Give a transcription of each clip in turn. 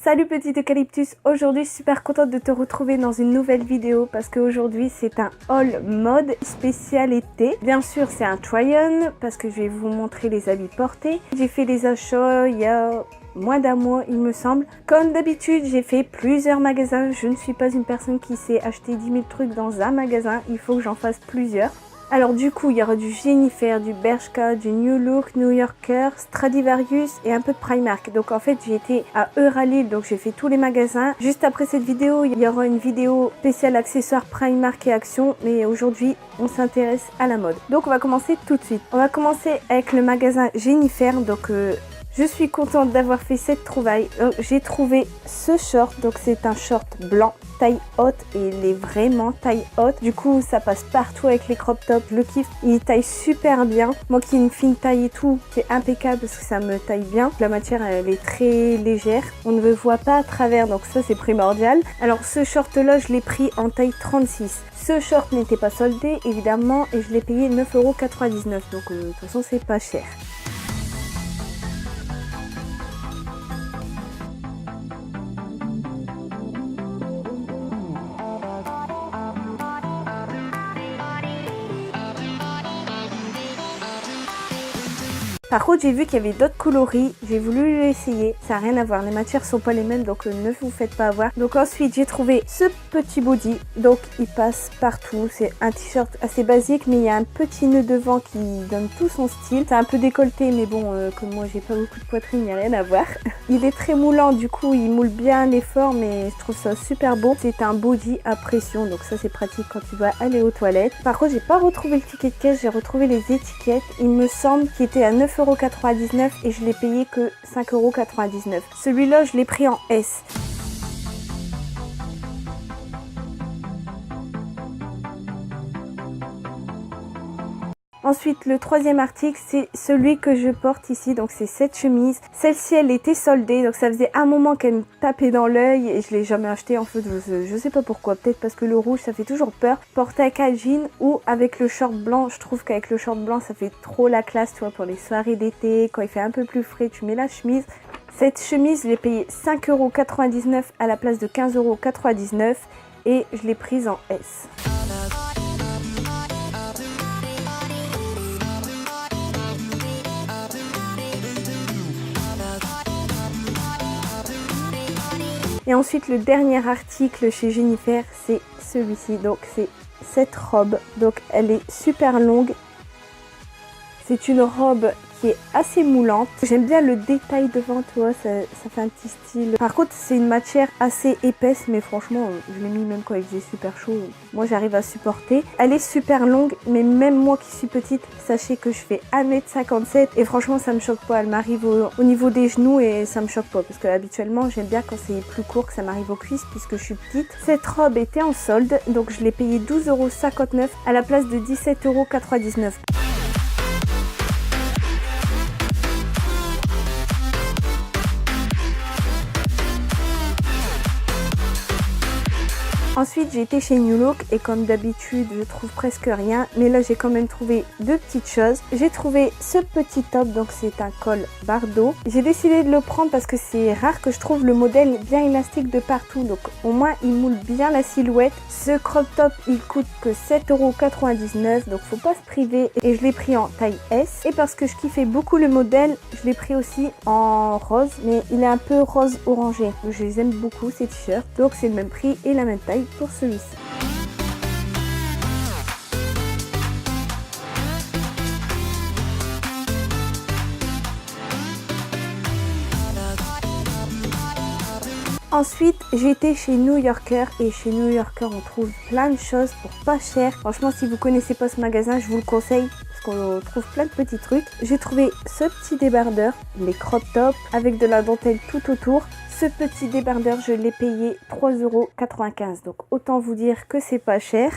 Salut petit eucalyptus, aujourd'hui je suis super contente de te retrouver dans une nouvelle vidéo parce qu'aujourd'hui c'est un haul mode spécial été. Bien sûr c'est un try-on parce que je vais vous montrer les habits portés. J'ai fait les achats il y a moins d'un mois il me semble. Comme d'habitude j'ai fait plusieurs magasins, je ne suis pas une personne qui sait acheter 10 000 trucs dans un magasin, il faut que j'en fasse plusieurs. Alors du coup, il y aura du Jennifer, du Bershka, du New Look, New Yorker, Stradivarius et un peu de Primark. Donc en fait, j'ai été à Euralil, donc j'ai fait tous les magasins. Juste après cette vidéo, il y aura une vidéo spéciale accessoires Primark et Action. Mais aujourd'hui, on s'intéresse à la mode. Donc on va commencer tout de suite. On va commencer avec le magasin Jennifer. Donc je suis contente d'avoir fait cette trouvaille. J'ai trouvé ce short, donc c'est un short blanc taille haute et il est vraiment taille haute. Du coup ça passe partout avec les crop tops, je le kiffe. Il taille super bien. Moi qui ai une fine taille et tout, c'est impeccable parce que ça me taille bien. La matière elle est très légère, on ne le voit pas à travers, donc ça c'est primordial. Alors ce short là je l'ai pris en taille 36. Ce short n'était pas soldé évidemment et je l'ai payé 9,99 €, donc de toute façon c'est pas cher. Par contre, j'ai vu qu'il y avait d'autres coloris, j'ai voulu l'essayer, ça n'a rien à voir, les matières sont pas les mêmes, donc ne vous faites pas avoir. Donc ensuite, j'ai trouvé ce petit body, donc il passe partout, c'est un t-shirt assez basique, mais il y a un petit nœud devant qui donne tout son style. C'est un peu décolleté, mais bon, comme moi j'ai pas beaucoup de poitrine, il n'y a rien à voir. Il est très moulant, du coup il moule bien les formes et je trouve ça super beau. C'est un body à pression, donc ça c'est pratique quand tu vas aller aux toilettes. Par contre, j'ai pas retrouvé le ticket de caisse, j'ai retrouvé les étiquettes, il me semble qu'il était à 9,99 € et je l'ai payé que 5,99 €. Celui-là, je l'ai pris en S. Ensuite, le troisième article, c'est celui que je porte ici, donc c'est cette chemise. Celle-ci, elle était soldée, donc ça faisait un moment qu'elle me tapait dans l'œil et je l'ai jamais achetée. En fait, je sais pas pourquoi, peut-être parce que le rouge, ça fait toujours peur. Porter avec un jean ou avec le short blanc, je trouve qu'avec le short blanc, ça fait trop la classe, tu vois, pour les soirées d'été, quand il fait un peu plus frais, tu mets la chemise. Cette chemise, je l'ai payée 5,99 € à la place de 15,99 € et je l'ai prise en S. Et ensuite, le dernier article chez Jennifer, c'est celui-ci. Donc, c'est cette robe. Donc, elle est super longue. C'est une robe qui est assez moulante. J'aime bien le détail devant, tu vois, ça fait un petit style. Par contre, c'est une matière assez épaisse, mais franchement, je l'ai mis même quand il faisait super chaud. Moi, j'arrive à supporter. Elle est super longue, mais même moi qui suis petite, sachez que je fais 1,57 m et franchement, ça me choque pas. Elle m'arrive au niveau des genoux et ça me choque pas parce que habituellement, j'aime bien quand c'est plus court que ça m'arrive aux cuisses puisque je suis petite. Cette robe était en solde, donc je l'ai payée 12,59 € à la place de 17,99 €. Ensuite, j'ai été chez New Look et comme d'habitude, je trouve presque rien. Mais là, j'ai quand même trouvé deux petites choses. J'ai trouvé ce petit top, donc c'est un col bardeau. J'ai décidé de le prendre parce que c'est rare que je trouve le modèle bien élastique de partout. Donc au moins, il moule bien la silhouette. Ce crop top, il coûte que 7,99 €. Donc faut pas se priver. Et je l'ai pris en taille S. Et parce que je kiffais beaucoup le modèle, je l'ai pris aussi en rose. Mais il est un peu rose orangé. Donc, je les aime beaucoup ces t-shirts. Donc c'est le même prix et la même taille pour celui-ci. Ensuite, j'ai été chez New Yorker et chez New Yorker, on trouve plein de choses pour pas cher. Franchement, si vous connaissez pas ce magasin, je vous le conseille parce qu'on trouve plein de petits trucs. J'ai trouvé ce petit débardeur, les crop tops avec de la dentelle tout autour. Ce petit débardeur, je l'ai payé 3,95 €. Donc autant vous dire que c'est pas cher.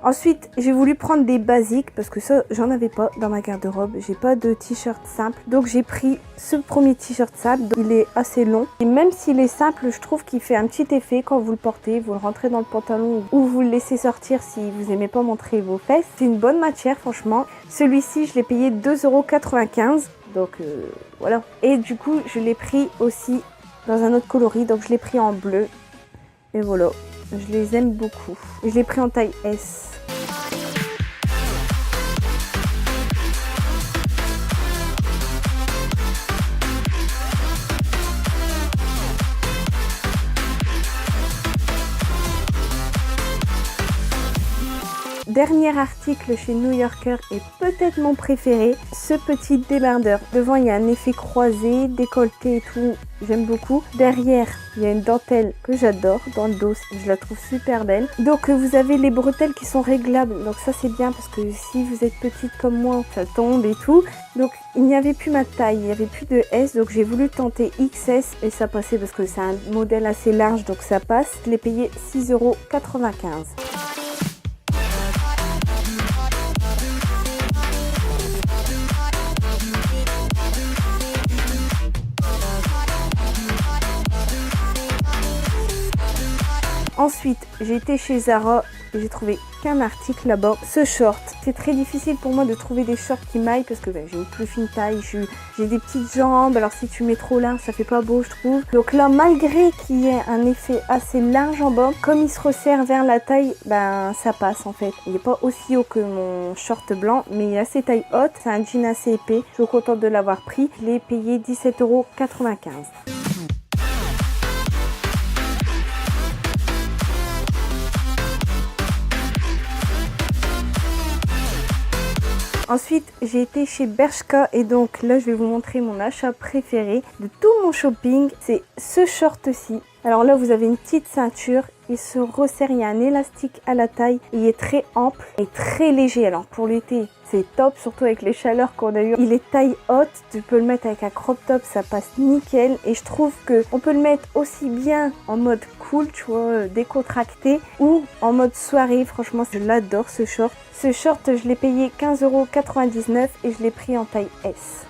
Ensuite, j'ai voulu prendre des basiques parce que ça, j'en avais pas dans ma garde-robe. J'ai pas de t-shirt simple. Donc, j'ai pris ce premier t-shirt simple. Il est assez long. Et même s'il est simple, je trouve qu'il fait un petit effet quand vous le portez. Vous le rentrez dans le pantalon ou vous le laissez sortir si vous aimez pas montrer vos fesses. C'est une bonne matière, franchement. Celui-ci, je l'ai payé 2,95 €. Donc, voilà. Et du coup, je l'ai pris aussi dans un autre coloris. Donc, je l'ai pris en bleu. Et voilà. Je les aime beaucoup. Je l'ai pris en taille S. Dernier article chez New Yorker et peut-être mon préféré, ce petit débardeur. Devant, il y a un effet croisé, décolleté et tout, j'aime beaucoup. Derrière, il y a une dentelle que j'adore dans le dos, je la trouve super belle. Donc vous avez les bretelles qui sont réglables, donc ça c'est bien parce que si vous êtes petite comme moi, ça tombe et tout. Donc il n'y avait plus ma taille, il n'y avait plus de S, donc j'ai voulu tenter XS et ça passait parce que c'est un modèle assez large, donc ça passe. Je l'ai payé 6,95 €. Ensuite, j'ai été chez Zara et j'ai trouvé qu'un article là-bas. Ce short, c'est très difficile pour moi de trouver des shorts qui maillent parce que j'ai une plus fine taille, j'ai des petites jambes. Alors si tu mets trop large, ça fait pas beau, je trouve. Donc là, malgré qu'il y ait un effet assez large en bas, comme il se resserre vers la taille, ben ça passe en fait. Il n'est pas aussi haut que mon short blanc, mais il est assez taille haute. C'est un jean assez épais. Je suis contente de l'avoir pris. Je l'ai payé 17,95 €. Ensuite, j'ai été chez Bershka et donc là, je vais vous montrer mon achat préféré de tout mon shopping. C'est ce short-ci. Alors là, vous avez une petite ceinture. Il se resserre, il y a un élastique à la taille. Il est très ample et très léger. Alors pour l'été, c'est top, surtout avec les chaleurs qu'on a eues. Il est taille haute. Tu peux le mettre avec un crop top, ça passe nickel. Et je trouve qu'on peut le mettre aussi bien en mode cool, tu vois, décontracté, ou en mode soirée. Franchement, je l'adore ce short. Ce short, je l'ai payé 15,99 € et je l'ai pris en taille S.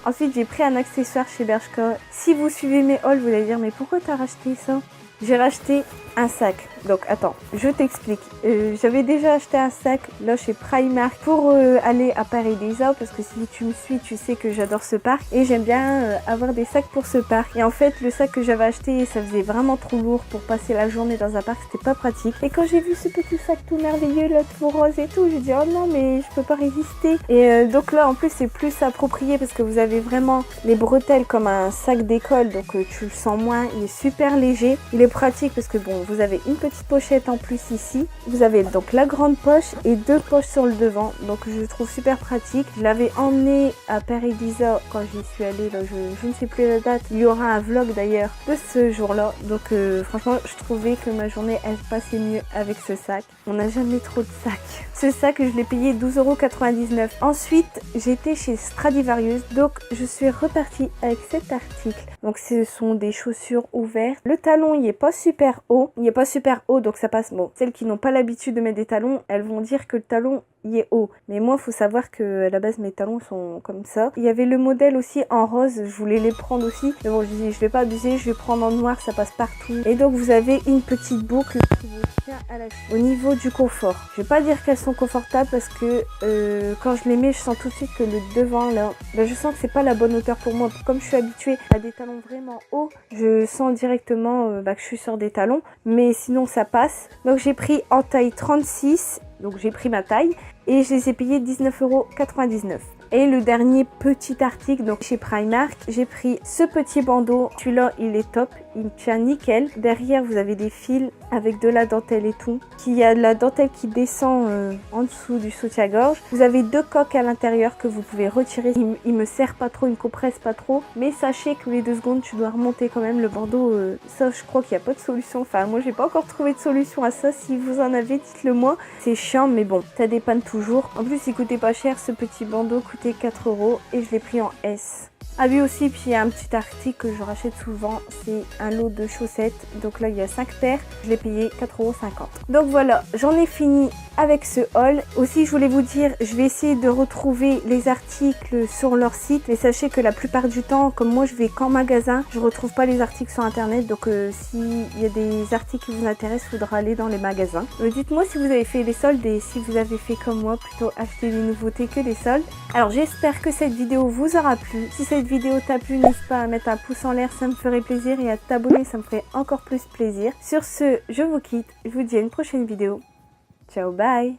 Ensuite, j'ai pris un accessoire chez Bershka. Si vous suivez mes hauls, vous allez dire, mais pourquoi t'as racheté ça? J'ai racheté un sac. Donc attends, je t'explique. J'avais déjà acheté un sac là chez Primark pour aller à Paradisa parce que si tu me suis, tu sais que j'adore ce parc et j'aime bien avoir des sacs pour ce parc. Et en fait, le sac que j'avais acheté, ça faisait vraiment trop lourd pour passer la journée dans un parc, c'était pas pratique. Et quand j'ai vu ce petit sac tout merveilleux là, tout rose et tout, j'ai dit oh non mais je peux pas résister. Et donc là en plus c'est plus approprié parce que vous avez vraiment les bretelles comme un sac d'école, donc tu le sens moins. Il est super léger, il est pratique parce que bon, vous avez une petite pochette en plus ici. Vous avez donc la grande poche et deux poches sur le devant. Donc je le trouve super pratique. Je l'avais emmené à Paradisa quand j'y suis allée. Là, je ne sais plus la date. Il y aura un vlog d'ailleurs de ce jour-là. Donc franchement, je trouvais que ma journée elle passait mieux avec ce sac. On n'a jamais trop de sacs. Ce sac, je l'ai payé 12,99 €. Ensuite, j'étais chez Stradivarius. Donc je suis repartie avec cet article. Donc ce sont des chaussures ouvertes. Le talon, il est pas super haut. Il est pas super haut, donc ça passe. Bon, celles qui n'ont pas l'habitude de mettre des talons, elles vont dire que le talon il est haut. Mais moi, il faut savoir que à la base, mes talons sont comme ça. Il y avait le modèle aussi en rose. Je voulais les prendre aussi. Mais bon, je dis, je vais pas abuser. Je vais prendre en noir. Ça passe partout. Et donc, vous avez une petite boucle qui vous tient à la cheville. Au niveau du confort, je vais pas dire qu'elles sont confortables parce que quand je les mets, je sens tout de suite que le devant, là, je sens que c'est pas la bonne hauteur pour moi. Comme je suis habituée à des talons vraiment hauts, je sens directement que je suis sur des talons. Mais sinon, ça passe. Donc, j'ai pris en taille 36. Donc j'ai pris ma taille et je les ai payés 19,99 €. Et le dernier petit article, donc chez Primark, j'ai pris ce petit bandeau. Celui-là, il est top. il tient nickel. Derrière vous avez des fils avec de la dentelle et tout. Il y a de la dentelle qui descend en dessous du soutien-gorge. Vous avez 2 coques à l'intérieur que vous pouvez retirer. Il me serre pas trop, il me compresse pas trop. Mais sachez que les 2 secondes tu dois remonter quand même le bandeau. Ça je crois qu'il n'y a pas de solution. Enfin moi j'ai pas encore trouvé de solution à ça. Si vous en avez, dites-le moi. C'est chiant mais bon, ça dépanne toujours. En plus il coûtait pas cher, ce petit bandeau coûtait 4 € et je l'ai pris en S. Ah oui aussi, puis il y a un petit article que je rachète souvent, c'est un lot de chaussettes. Donc là il y a 5 paires, je l'ai payé 4,50 €. Donc voilà, j'en ai fini avec ce haul. Aussi je voulais vous dire, je vais essayer de retrouver les articles sur leur site. Mais sachez que la plupart du temps, comme moi je vais qu'en magasin, je retrouve pas les articles sur internet. Donc s'il y a des articles qui vous intéressent, il faudra aller dans les magasins. Dites-moi si vous avez fait des soldes et si vous avez fait comme moi, plutôt acheter des nouveautés que des soldes. Alors j'espère que cette vidéo vous aura plu. Si cette vidéo t'a plu, n'hésite pas à mettre un pouce en l'air, ça me ferait plaisir, et à t'abonner, ça me ferait encore plus plaisir. Sur ce, je vous quitte, je vous dis à une prochaine vidéo. Ciao, bye!